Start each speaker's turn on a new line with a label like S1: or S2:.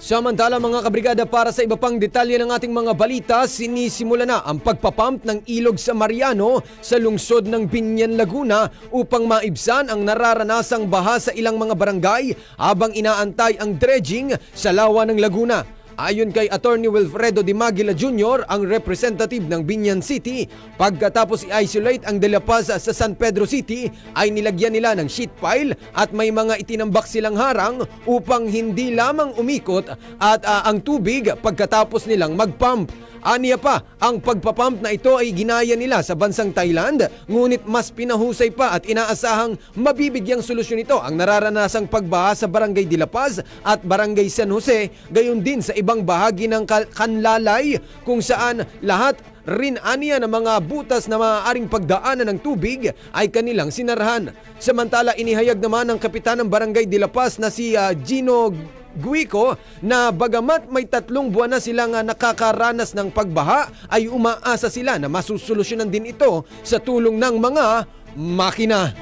S1: Samantala mga kabrigada, para sa iba pang detalye ng ating mga balita, sinisimula na ang pagpapump ng ilog sa Mariano sa lungsod ng Biñan, Laguna upang maibsan ang nararanasang baha sa ilang mga barangay habang inaantay ang dredging sa lawa ng Laguna. Ayon kay Attorney Wilfredo Di Maguila Jr., ang representative ng Biñan City, pagkatapos i-isolate ang De La Paz sa San Pedro City ay nilagyan nila ng sheet pile at may mga itinambak silang harang upang hindi lamang umikot at ang tubig pagkatapos nilang magpump. Aniya pa, ang pagpapump na ito ay ginaya nila sa bansang Thailand, ngunit mas pinahusay pa at inaasahang mabibigyang solusyon ito ang nararanasang pagbaha sa Barangay De La Paz at Barangay San Jose, gayon din sa ibang bahagi ng Kanlalay kung saan lahat rin aniya ng mga butas na maaaring pagdaanan ng tubig ay kanilang sinarahan. Samantala, inihayag naman ng kapitan ng Barangay De La Paz na si Gino Guico na bagamat may 3 buwan na silang nakakaranas ng pagbaha ay umaasa sila na masusolusyonan din ito sa tulong ng mga makina.